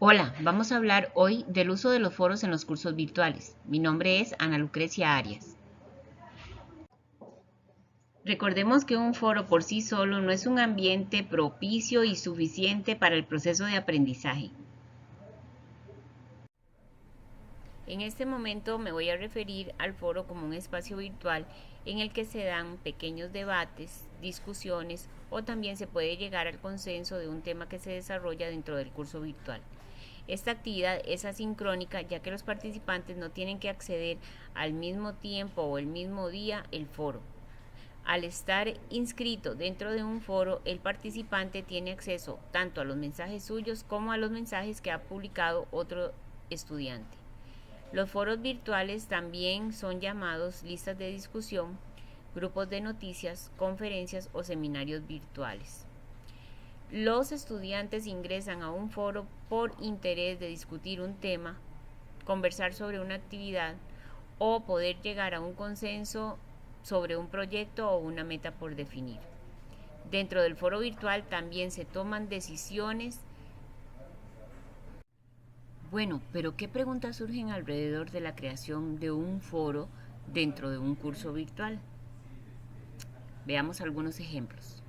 Hola, vamos a hablar hoy del uso de los foros en los cursos virtuales. Mi nombre es Ana Lucrecia Arias. Recordemos que un foro por sí solo no es un ambiente propicio y suficiente para el proceso de aprendizaje. En este momento me voy a referir al foro como un espacio virtual en el que se dan pequeños debates, discusiones o también se puede llegar al consenso de un tema que se desarrolla dentro del curso virtual. Esta actividad es asincrónica ya que los participantes no tienen que acceder al mismo tiempo o el mismo día al foro. Al estar inscrito dentro de un foro, el participante tiene acceso tanto a los mensajes suyos como a los mensajes que ha publicado otro estudiante. Los foros virtuales también son llamados listas de discusión, grupos de noticias, conferencias o seminarios virtuales. Los estudiantes ingresan a un foro por interés de discutir un tema, conversar sobre una actividad o poder llegar a un consenso sobre un proyecto o una meta por definir. Dentro del foro virtual también se toman decisiones. Bueno, pero ¿qué preguntas surgen alrededor de la creación de un foro dentro de un curso virtual? Veamos algunos ejemplos.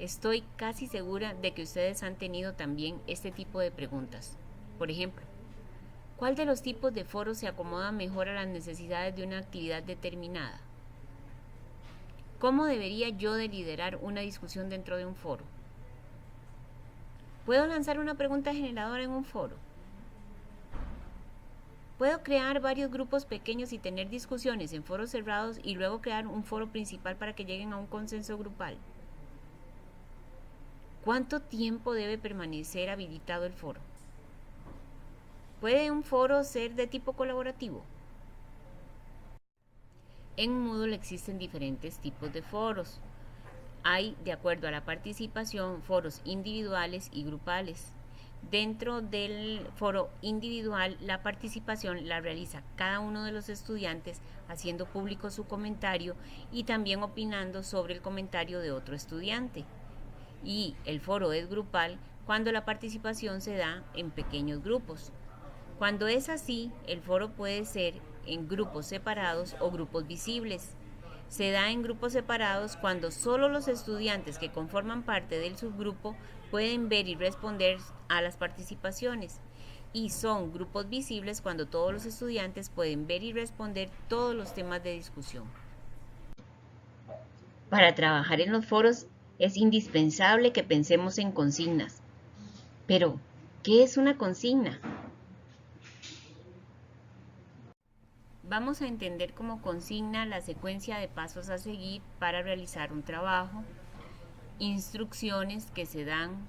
Estoy casi segura de que ustedes han tenido también este tipo de preguntas. Por ejemplo, ¿cuál de los tipos de foros se acomoda mejor a las necesidades de una actividad determinada? ¿Cómo debería yo de liderar una discusión dentro de un foro? ¿Puedo lanzar una pregunta generadora en un foro? ¿Puedo crear varios grupos pequeños y tener discusiones en foros cerrados y luego crear un foro principal para que lleguen a un consenso grupal? ¿Cuánto tiempo debe permanecer habilitado el foro? ¿Puede un foro ser de tipo colaborativo? En Moodle existen diferentes tipos de foros. Hay, de acuerdo a la participación, foros individuales y grupales. Dentro del foro individual, la participación la realiza cada uno de los estudiantes haciendo público su comentario y también opinando sobre el comentario de otro estudiante. Y el foro es grupal cuando la participación se da en pequeños grupos. Cuando es así, el foro puede ser en grupos separados o grupos visibles. Se da en grupos separados cuando solo los estudiantes que conforman parte del subgrupo pueden ver y responder a las participaciones. Y son grupos visibles cuando todos los estudiantes pueden ver y responder todos los temas de discusión. Para trabajar en los foros es indispensable que pensemos en consignas. Pero, ¿qué es una consigna? Vamos a entender como consigna la secuencia de pasos a seguir para realizar un trabajo, instrucciones que se dan,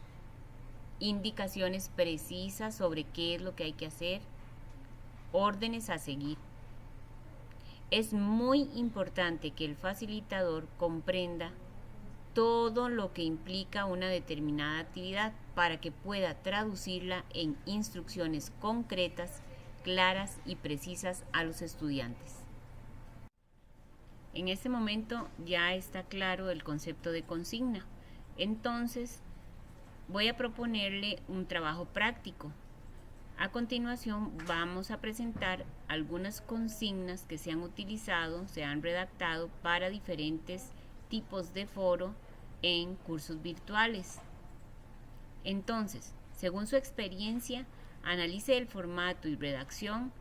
indicaciones precisas sobre qué es lo que hay que hacer, órdenes a seguir. Es muy importante que el facilitador comprenda todo lo que implica una determinada actividad para que pueda traducirla en instrucciones concretas, claras y precisas a los estudiantes. En este momento ya está claro el concepto de consigna. Entonces, voy a proponerle un trabajo práctico. A continuación, vamos a presentar algunas consignas que se han utilizado, se han redactado para diferentes tipos de foro en cursos virtuales. Entonces, según su experiencia, analice el formato y redacción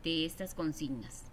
de estas consignas.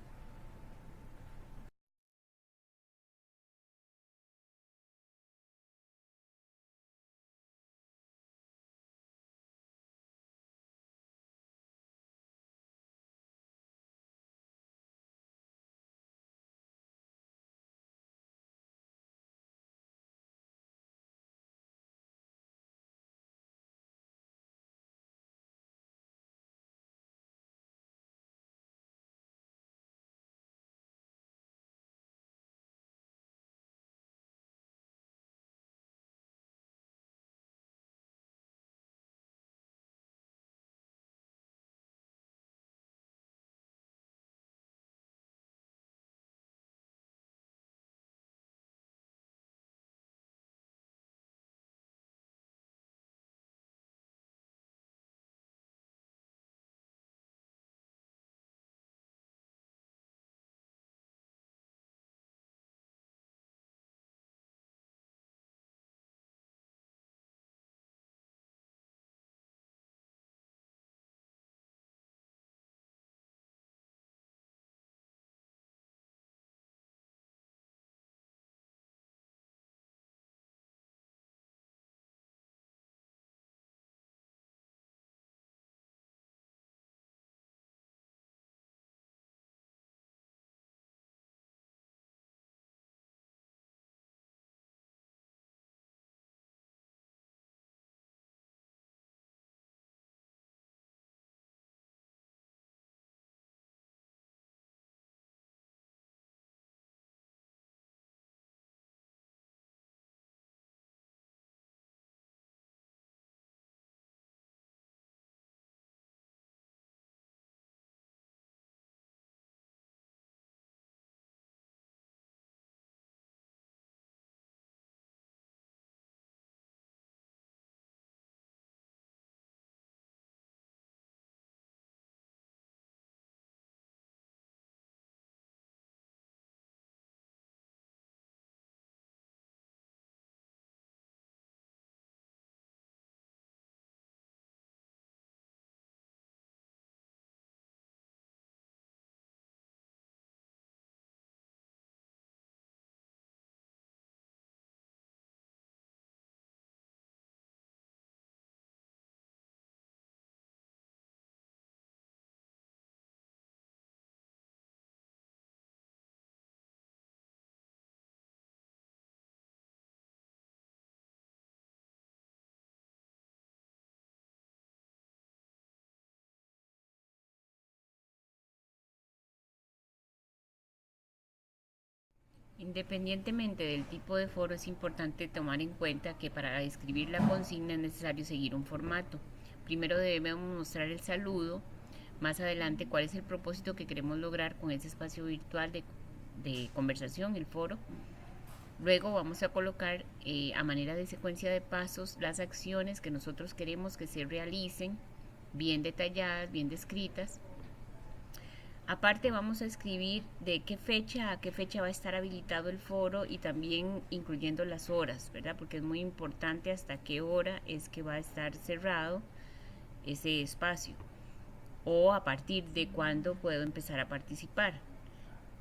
Independientemente del tipo de foro, es importante tomar en cuenta que para escribir la consigna es necesario seguir un formato. Primero debemos mostrar el saludo, más adelante cuál es el propósito que queremos lograr con ese espacio virtual de conversación, el foro. Luego vamos a colocar a manera de secuencia de pasos las acciones que nosotros queremos que se realicen, bien detalladas, bien descritas. Aparte vamos a escribir de qué fecha a qué fecha va a estar habilitado el foro y también incluyendo las horas, ¿verdad? Porque es muy importante hasta qué hora es que va a estar cerrado ese espacio o a partir de cuándo puedo empezar a participar.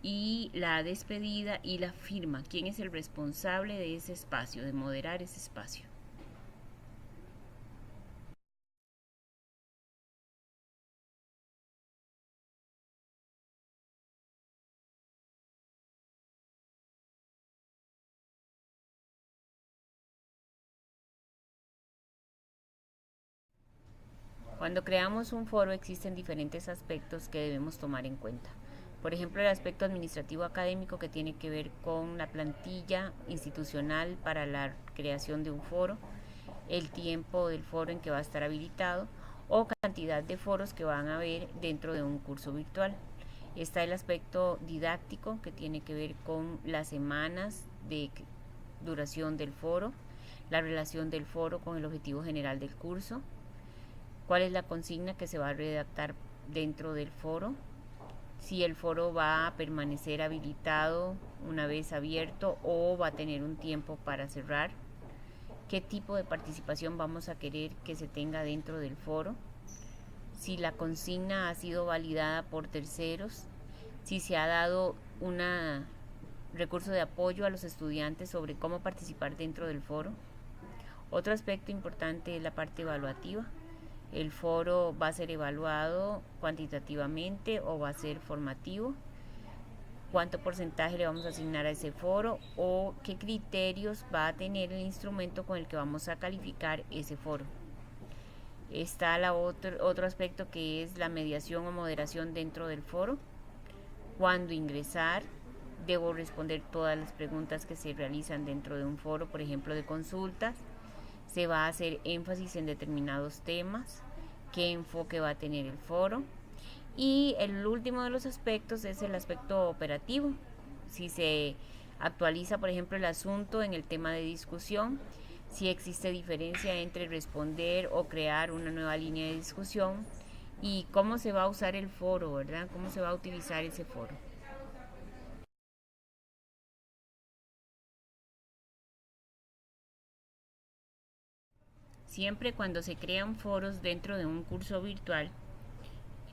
Y la despedida y la firma, quién es el responsable de ese espacio, de moderar ese espacio. Cuando creamos un foro existen diferentes aspectos que debemos tomar en cuenta. Por ejemplo, el aspecto administrativo académico que tiene que ver con la plantilla institucional para la creación de un foro, el tiempo del foro en que va a estar habilitado o cantidad de foros que van a haber dentro de un curso virtual. Está el aspecto didáctico que tiene que ver con las semanas de duración del foro, la relación del foro con el objetivo general del curso, cuál es la consigna que se va a redactar dentro del foro, si el foro va a permanecer habilitado una vez abierto o va a tener un tiempo para cerrar, qué tipo de participación vamos a querer que se tenga dentro del foro, si la consigna ha sido validada por terceros, si se ha dado un recurso de apoyo a los estudiantes sobre cómo participar dentro del foro. Otro aspecto importante es la parte evaluativa. El foro va a ser evaluado cuantitativamente o va a ser formativo. Cuánto porcentaje le vamos a asignar a ese foro o qué criterios va a tener el instrumento con el que vamos a calificar ese foro. Está otro aspecto que es la mediación o moderación dentro del foro. Cuándo ingresar, debo responder todas las preguntas que se realizan dentro de un foro, por ejemplo de consultas. Se va a hacer énfasis en determinados temas, qué enfoque va a tener el foro. Y el último de los aspectos es el aspecto operativo. Si se actualiza, por ejemplo, el asunto en el tema de discusión, si existe diferencia entre responder o crear una nueva línea de discusión y cómo se va a usar el foro, ¿verdad? Cómo se va a utilizar ese foro. Siempre cuando se crean foros dentro de un curso virtual,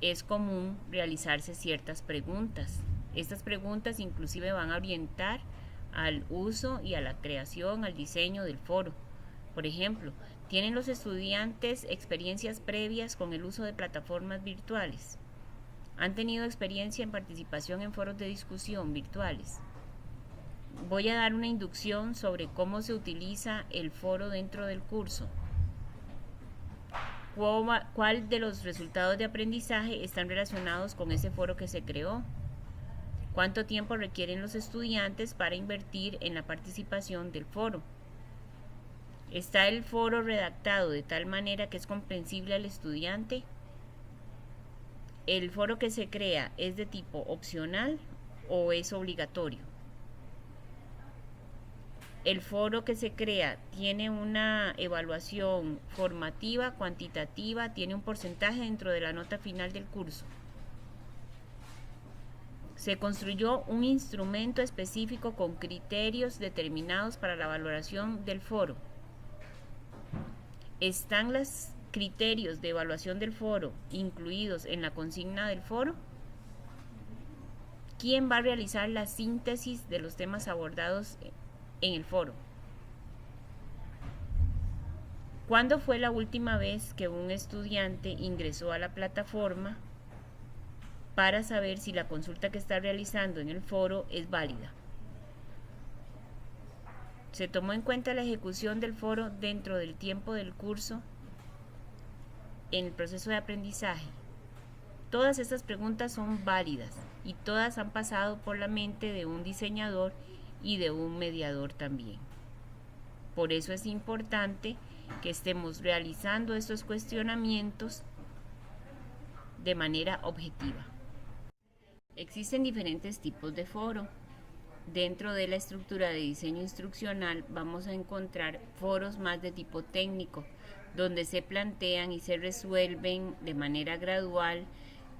es común realizarse ciertas preguntas. Estas preguntas inclusive van a orientar al uso y a la creación, al diseño del foro. Por ejemplo, ¿tienen los estudiantes experiencias previas con el uso de plataformas virtuales? ¿Han tenido experiencia en participación en foros de discusión virtuales? Voy a dar una inducción sobre cómo se utiliza el foro dentro del curso. ¿Cuál de los resultados de aprendizaje están relacionados con ese foro que se creó? ¿Cuánto tiempo requieren los estudiantes para invertir en la participación del foro? ¿Está el foro redactado de tal manera que es comprensible al estudiante? ¿El foro que se crea es de tipo opcional o es obligatorio? El foro que se crea tiene una evaluación formativa, cuantitativa, tiene un porcentaje dentro de la nota final del curso. Se construyó un instrumento específico con criterios determinados para la valoración del foro. ¿Están los criterios de evaluación del foro incluidos en la consigna del foro? ¿Quién va a realizar la síntesis de los temas abordados en el foro? ¿Cuándo fue la última vez que un estudiante ingresó a la plataforma para saber si la consulta que está realizando en el foro es válida? ¿Se tomó en cuenta la ejecución del foro dentro del tiempo del curso en el proceso de aprendizaje? Todas estas preguntas son válidas y todas han pasado por la mente de un diseñador y de un mediador también. Por eso es importante que estemos realizando estos cuestionamientos de manera objetiva. Existen diferentes tipos de foro. Dentro de la estructura de diseño instruccional vamos a encontrar foros más de tipo técnico, donde se plantean y se resuelven de manera gradual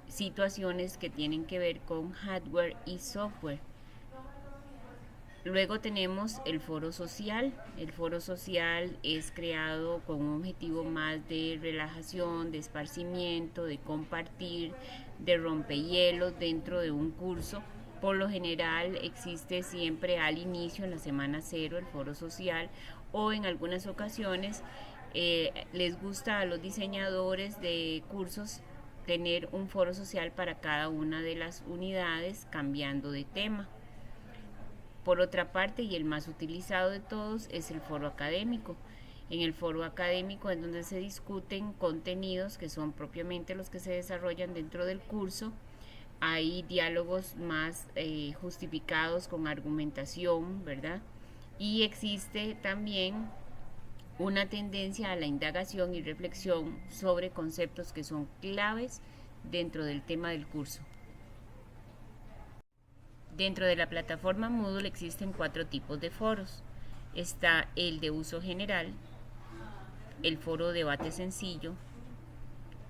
situaciones que tienen que ver con hardware y software. Luego tenemos el foro social. El foro social es creado con un objetivo más de relajación, de esparcimiento, de compartir, de rompehielos dentro de un curso. Por lo general existe siempre al inicio, en la semana cero, el foro social, o en algunas ocasiones les gusta a los diseñadores de cursos tener un foro social para cada una de las unidades, cambiando de tema. Por otra parte, y el más utilizado de todos, es el foro académico. En el foro académico es donde se discuten contenidos que son propiamente los que se desarrollan dentro del curso. Hay diálogos más justificados con argumentación, ¿verdad? Y existe también una tendencia a la indagación y reflexión sobre conceptos que son claves dentro del tema del curso. Dentro de la plataforma Moodle existen 4 tipos de foros. Está el de uso general, el foro debate sencillo,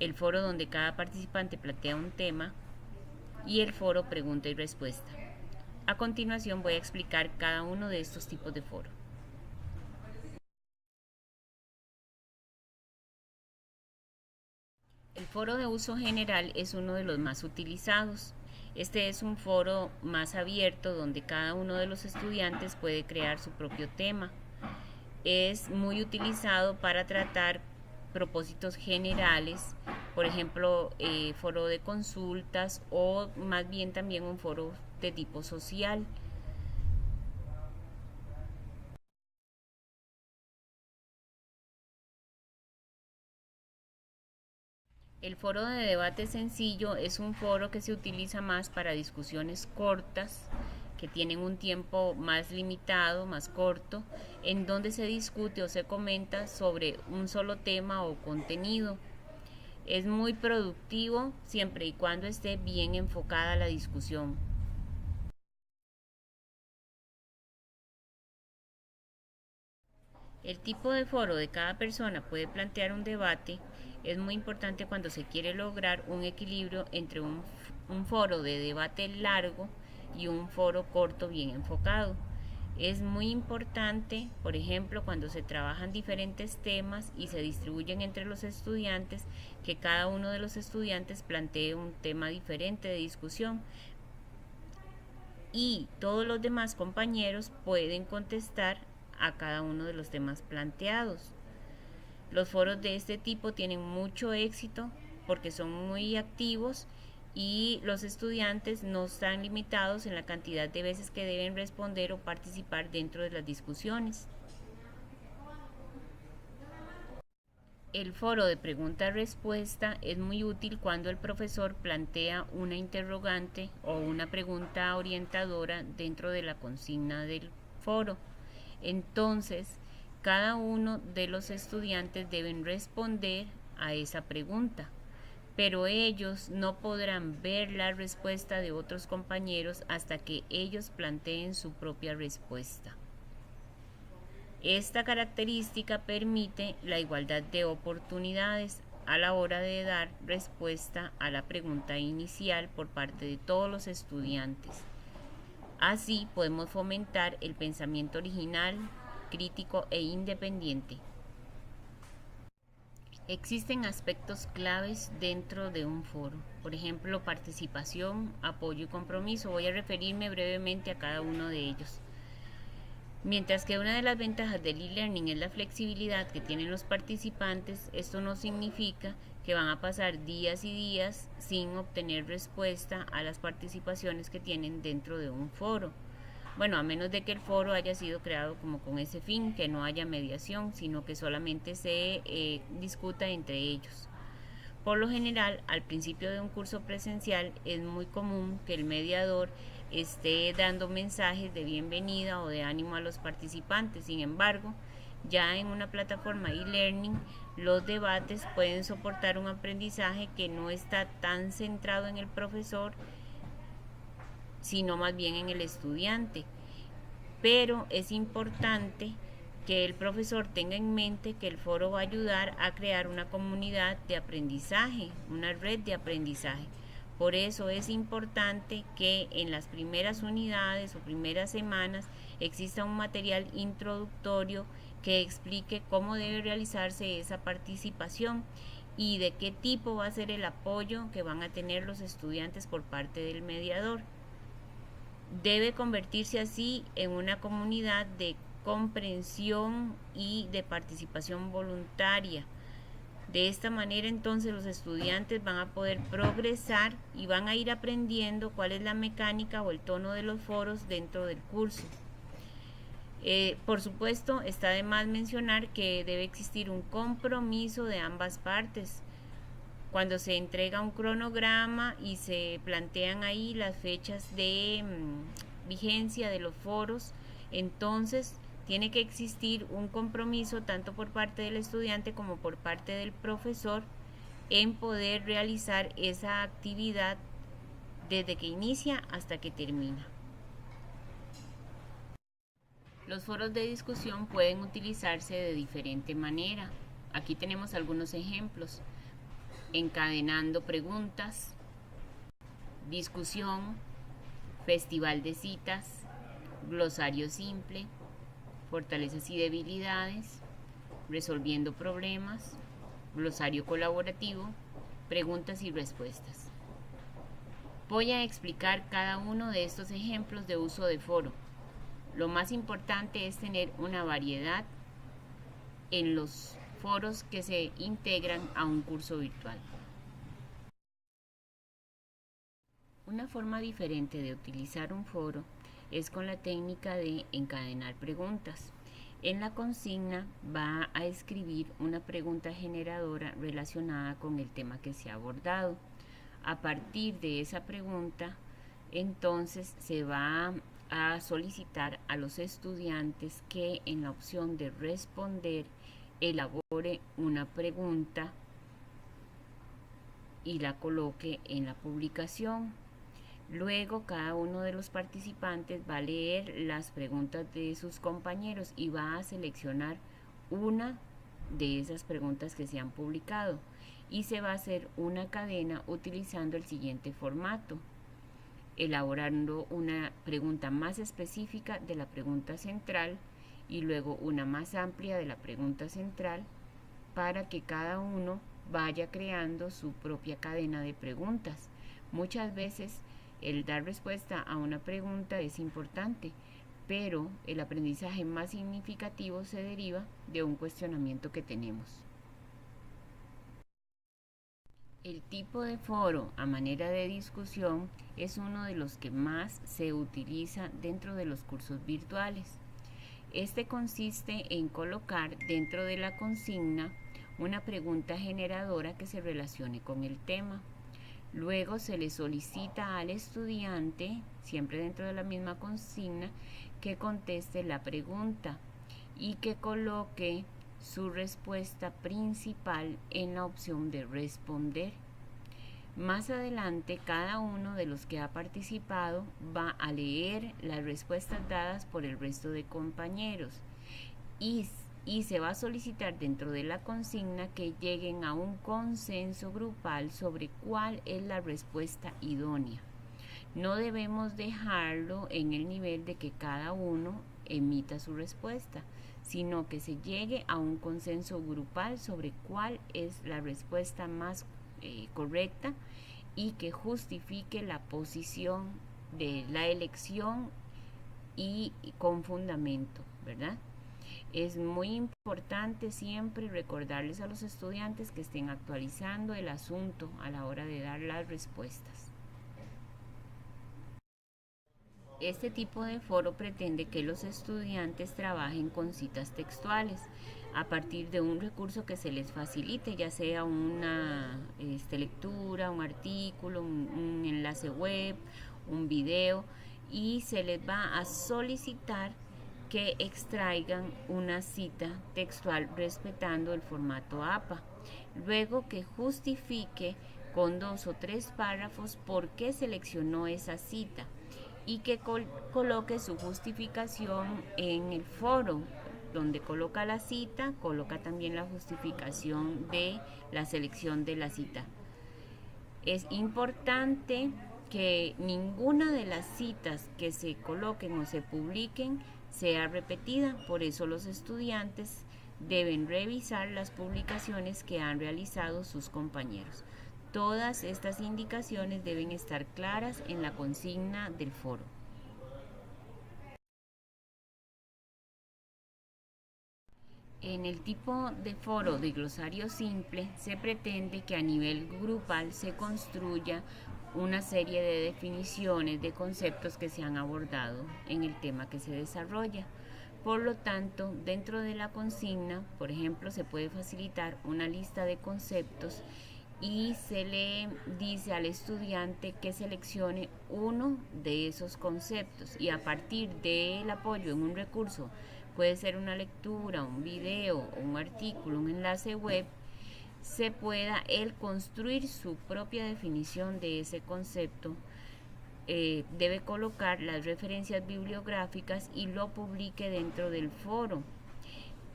el foro donde cada participante plantea un tema y el foro pregunta y respuesta. A continuación voy a explicar cada uno de estos tipos de foro. El foro de uso general es uno de los más utilizados. Este es un foro más abierto donde cada uno de los estudiantes puede crear su propio tema. Es muy utilizado para tratar propósitos generales, por ejemplo, foro de consultas o más bien también un foro de tipo social. El foro de debate sencillo es un foro que se utiliza más para discusiones cortas, que tienen un tiempo más limitado, más corto, en donde se discute o se comenta sobre un solo tema o contenido. Es muy productivo siempre y cuando esté bien enfocada la discusión. El tipo de foro de cada persona puede plantear un debate. Es muy importante cuando se quiere lograr un equilibrio entre un foro de debate largo y un foro corto bien enfocado. Es muy importante, por ejemplo, cuando se trabajan diferentes temas y se distribuyen entre los estudiantes, que cada uno de los estudiantes plantee un tema diferente de discusión y todos los demás compañeros pueden contestar a cada uno de los temas planteados. Los foros de este tipo tienen mucho éxito porque son muy activos y los estudiantes no están limitados en la cantidad de veces que deben responder o participar dentro de las discusiones. El foro de pregunta-respuesta es muy útil cuando el profesor plantea una interrogante o una pregunta orientadora dentro de la consigna del foro. Entonces, cada uno de los estudiantes deben responder a esa pregunta, pero ellos no podrán ver la respuesta de otros compañeros hasta que ellos planteen su propia respuesta. Esta característica permite la igualdad de oportunidades a la hora de dar respuesta a la pregunta inicial por parte de todos los estudiantes. Así podemos fomentar el pensamiento original, crítico e independiente. Existen aspectos claves dentro de un foro, por ejemplo, participación, apoyo y compromiso. Voy a referirme brevemente a cada uno de ellos. Mientras que una de las ventajas del e-learning es la flexibilidad que tienen los participantes, esto no significa que van a pasar días y días sin obtener respuesta a las participaciones que tienen dentro de un foro. Bueno, a menos de que el foro haya sido creado como con ese fin, que no haya mediación, sino que solamente se discuta entre ellos. Por lo general, al principio de un curso presencial es muy común que el mediador esté dando mensajes de bienvenida o de ánimo a los participantes. Sin embargo, ya en una plataforma e-learning, los debates pueden soportar un aprendizaje que no está tan centrado en el profesor, sino más bien en el estudiante. Pero es importante que el profesor tenga en mente que el foro va a ayudar a crear una comunidad de aprendizaje, una red de aprendizaje. Por eso es importante que en las primeras unidades o primeras semanas exista un material introductorio que explique cómo debe realizarse esa participación y de qué tipo va a ser el apoyo que van a tener los estudiantes por parte del mediador. Debe convertirse así en una comunidad de comprensión y de participación voluntaria. De esta manera entonces los estudiantes van a poder progresar y van a ir aprendiendo cuál es la mecánica o el tono de los foros dentro del curso. Por supuesto, está de más mencionar que debe existir un compromiso de ambas partes. Cuando se entrega un cronograma y se plantean ahí las fechas de vigencia de los foros, entonces tiene que existir un compromiso tanto por parte del estudiante como por parte del profesor en poder realizar esa actividad desde que inicia hasta que termina. Los foros de discusión pueden utilizarse de diferente manera. Aquí tenemos algunos ejemplos: encadenando preguntas, discusión, festival de citas, glosario simple, fortalezas y debilidades, resolviendo problemas, glosario colaborativo, preguntas y respuestas. Voy a explicar cada uno de estos ejemplos de uso de foro. Lo más importante es tener una variedad en los foros que se integran a un curso virtual. Una forma diferente de utilizar un foro es con la técnica de encadenar preguntas. En la consigna va a escribir una pregunta generadora relacionada con el tema que se ha abordado. A partir de esa pregunta, entonces se va a solicitar a los estudiantes que en la opción de responder elabore una pregunta y la coloque en la publicación. Luego cada uno de los participantes va a leer las preguntas de sus compañeros y va a seleccionar una de esas preguntas que se han publicado y se va a hacer una cadena utilizando el siguiente formato: elaborando una pregunta más específica de la pregunta central y luego una más amplia de la pregunta central, para que cada uno vaya creando su propia cadena de preguntas. Muchas veces el dar respuesta a una pregunta es importante, pero el aprendizaje más significativo se deriva de un cuestionamiento que tenemos. El tipo de foro a manera de discusión es uno de los que más se utiliza dentro de los cursos virtuales. Este consiste en colocar dentro de la consigna una pregunta generadora que se relacione con el tema. Luego se le solicita al estudiante, siempre dentro de la misma consigna, que conteste la pregunta y que coloque su respuesta principal en la opción de responder. Más adelante, cada uno de los que ha participado va a leer las respuestas dadas por el resto de compañeros y se va a solicitar dentro de la consigna que lleguen a un consenso grupal sobre cuál es la respuesta idónea. No debemos dejarlo en el nivel de que cada uno emita su respuesta, sino que se llegue a un consenso grupal sobre cuál es la respuesta más correcta y que justifique la posición de la elección y con fundamento, ¿verdad? Es muy importante siempre recordarles a los estudiantes que estén actualizando el asunto a la hora de dar las respuestas. Este tipo de foro pretende que los estudiantes trabajen con citas textuales a partir de un recurso que se les facilite, ya sea una lectura, un artículo, un enlace web, un video, y se les va a solicitar que extraigan una cita textual respetando el formato APA. Luego que justifique con 2 o 3 párrafos por qué seleccionó esa cita y que coloque su justificación en el foro. Donde coloca la cita, coloca también la justificación de la selección de la cita. Es importante que ninguna de las citas que se coloquen o se publiquen sea repetida, por eso los estudiantes deben revisar las publicaciones que han realizado sus compañeros. Todas estas indicaciones deben estar claras en la consigna del foro. En el tipo de foro de glosario simple se pretende que a nivel grupal se construya una serie de definiciones de conceptos que se han abordado en el tema que se desarrolla. Por lo tanto, dentro de la consigna, por ejemplo, se puede facilitar una lista de conceptos y se le dice al estudiante que seleccione uno de esos conceptos y a partir del apoyo en un recurso, puede ser una lectura, un video, un artículo, un enlace web, se pueda él construir su propia definición de ese concepto. Debe colocar las referencias bibliográficas y lo publique dentro del foro.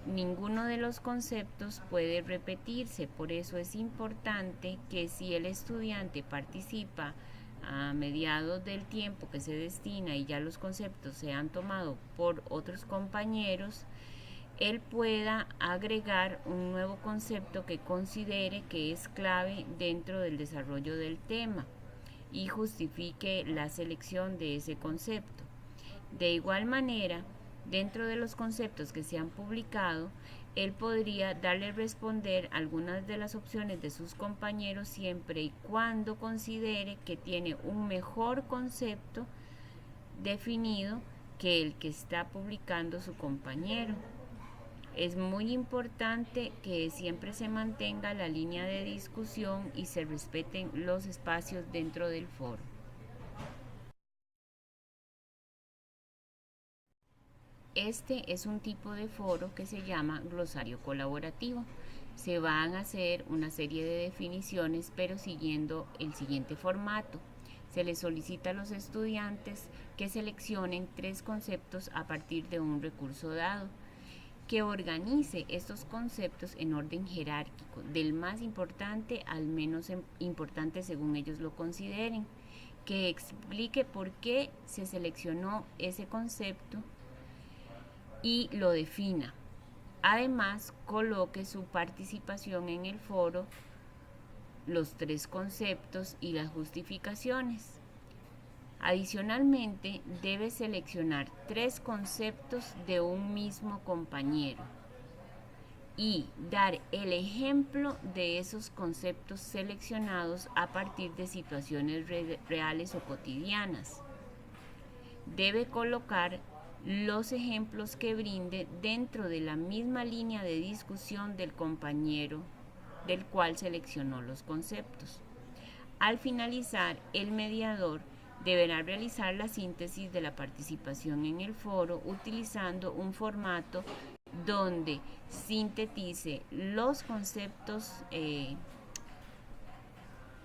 Ninguno de los conceptos puede repetirse, por eso es importante que si el estudiante participa a mediados del tiempo que se destina y ya los conceptos se han tomado por otros compañeros, él pueda agregar un nuevo concepto que considere que es clave dentro del desarrollo del tema y justifique la selección de ese concepto. De igual manera, dentro de los conceptos que se han publicado, él podría darle a responder algunas de las opciones de sus compañeros siempre y cuando considere que tiene un mejor concepto definido que el que está publicando su compañero. Es muy importante que siempre se mantenga la línea de discusión y se respeten los espacios dentro del foro. Este es un tipo de foro que se llama glosario colaborativo. Se van a hacer una serie de definiciones, pero siguiendo el siguiente formato. Se les solicita a los estudiantes que seleccionen 3 conceptos a partir de un recurso dado, que organice estos conceptos en orden jerárquico, del más importante al menos importante según ellos lo consideren, que explique por qué se seleccionó ese concepto y lo defina. Además, coloque su participación en el foro, los 3 conceptos y las justificaciones. Adicionalmente, debe seleccionar 3 conceptos de un mismo compañero y dar el ejemplo de esos conceptos seleccionados a partir de situaciones reales o cotidianas. Debe colocar los ejemplos que brinde dentro de la misma línea de discusión del compañero del cual seleccionó los conceptos. Al finalizar, el mediador deberá realizar la síntesis de la participación en el foro utilizando un formato donde sintetice los conceptos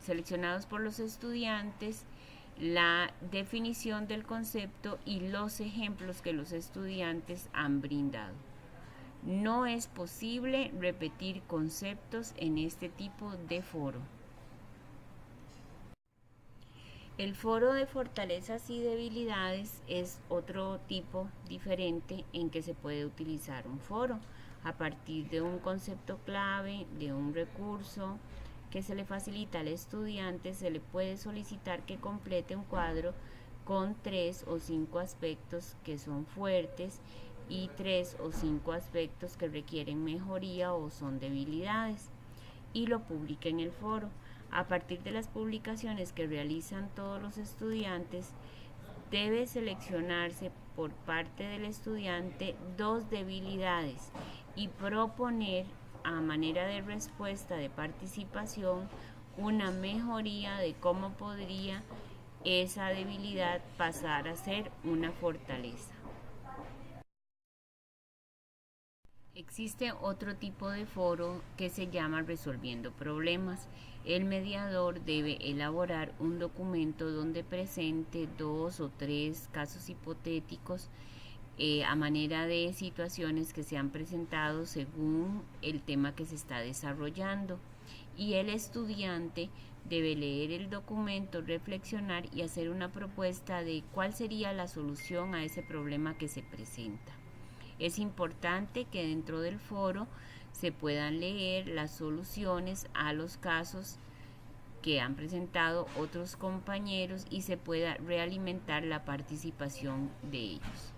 seleccionados por los estudiantes, la definición del concepto y los ejemplos que los estudiantes han brindado. No es posible repetir conceptos en este tipo de foro. El foro de fortalezas y debilidades es otro tipo diferente en que se puede utilizar un foro a partir de un concepto clave, de un recurso que se le facilita al estudiante. Se le puede solicitar que complete un cuadro con 3 o 5 aspectos que son fuertes y 3 o 5 aspectos que requieren mejoría o son debilidades, y lo publique en el foro. A partir de las publicaciones que realizan todos los estudiantes, debe seleccionarse por parte del estudiante 2 debilidades y proponer a manera de respuesta de participación una mejoría de cómo podría esa debilidad pasar a ser una fortaleza. Existe otro tipo de foro que se llama resolviendo problemas. El mediador debe elaborar un documento donde presente 2 o 3 casos hipotéticos a manera de situaciones que se han presentado según el tema que se está desarrollando. Y el estudiante debe leer el documento, reflexionar y hacer una propuesta de cuál sería la solución a ese problema que se presenta. Es importante que dentro del foro se puedan leer las soluciones a los casos que han presentado otros compañeros y se pueda realimentar la participación de ellos.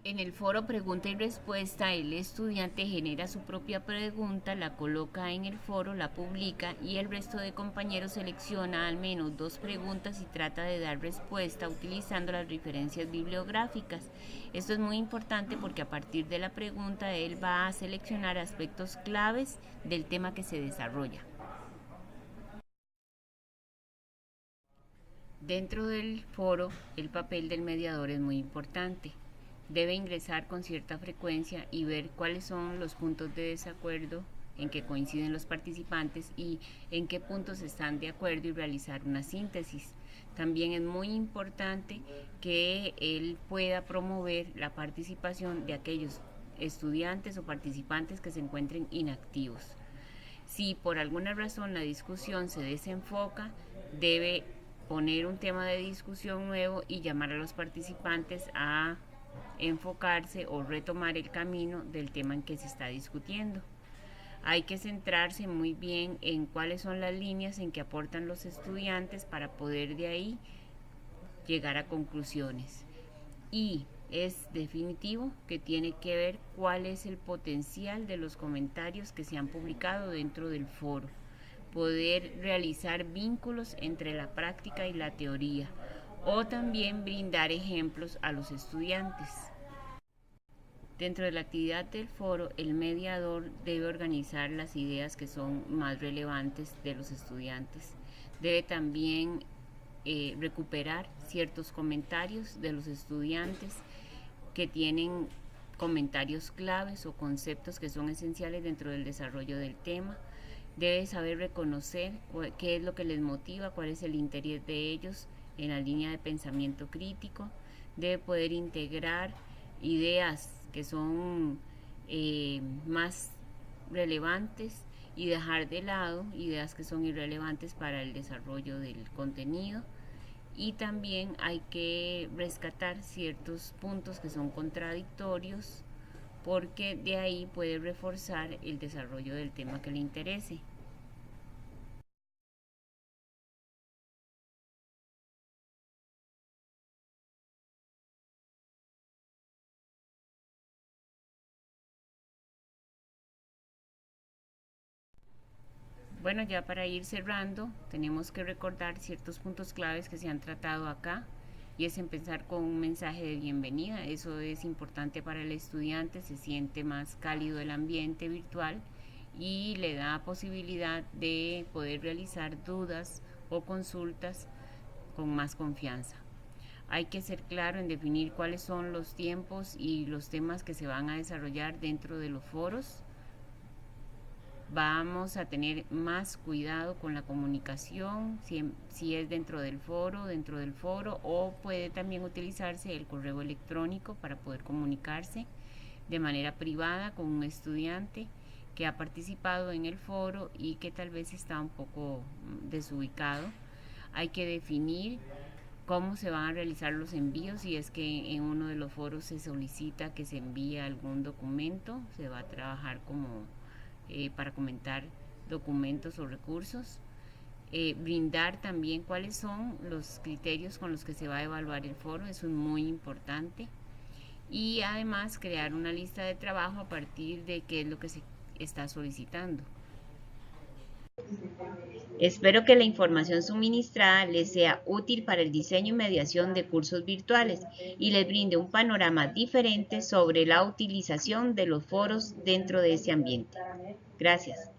En el foro pregunta y respuesta, el estudiante genera su propia pregunta, la coloca en el foro, la publica y el resto de compañeros selecciona al menos 2 preguntas y trata de dar respuesta utilizando las referencias bibliográficas. Esto es muy importante porque a partir de la pregunta él va a seleccionar aspectos claves del tema que se desarrolla. Dentro del foro, el papel del mediador es muy importante. Debe ingresar con cierta frecuencia y ver cuáles son los puntos de desacuerdo en que coinciden los participantes y en qué puntos están de acuerdo y realizar una síntesis. También es muy importante que él pueda promover la participación de aquellos estudiantes o participantes que se encuentren inactivos. Si por alguna razón la discusión se desenfoca, debe poner un tema de discusión nuevo y llamar a los participantes a enfocarse o retomar el camino del tema en que se está discutiendo. Hay que centrarse muy bien en cuáles son las líneas en que aportan los estudiantes para poder de ahí llegar a conclusiones. Y es definitivo que tiene que ver cuál es el potencial de los comentarios que se han publicado dentro del foro. Poder realizar vínculos entre la práctica y la teoría o también brindar ejemplos a los estudiantes. Dentro de la actividad del foro, el mediador debe organizar las ideas que son más relevantes de los estudiantes. Debe también recuperar ciertos comentarios de los estudiantes que tienen comentarios claves o conceptos que son esenciales dentro del desarrollo del tema. Debe saber reconocer qué es lo que les motiva, cuál es el interés de ellos en la línea de pensamiento crítico. Debe poder integrar ideas que son más relevantes y dejar de lado ideas que son irrelevantes para el desarrollo del contenido. Y también hay que rescatar ciertos puntos que son contradictorios porque de ahí puede reforzar el desarrollo del tema que le interese. Bueno, ya para ir cerrando, tenemos que recordar ciertos puntos claves que se han tratado acá y es empezar con un mensaje de bienvenida. Eso es importante para el estudiante, se siente más cálido el ambiente virtual y le da posibilidad de poder realizar dudas o consultas con más confianza. Hay que ser claro en definir cuáles son los tiempos y los temas que se van a desarrollar dentro de los foros. Vamos a tener más cuidado con la comunicación, si es dentro del foro o puede también utilizarse el correo electrónico para poder comunicarse de manera privada con un estudiante que ha participado en el foro y que tal vez está un poco desubicado. Hay que definir cómo se van a realizar los envíos. Si es que en uno de los foros se solicita que se envíe algún documento, se va a trabajar como para comentar documentos o recursos. Brindar también cuáles son los criterios con los que se va a evaluar el foro, eso es muy importante. Y además crear una lista de trabajo a partir de qué es lo que se está solicitando. Espero que la información suministrada les sea útil para el diseño y mediación de cursos virtuales y les brinde un panorama diferente sobre la utilización de los foros dentro de ese ambiente. Gracias.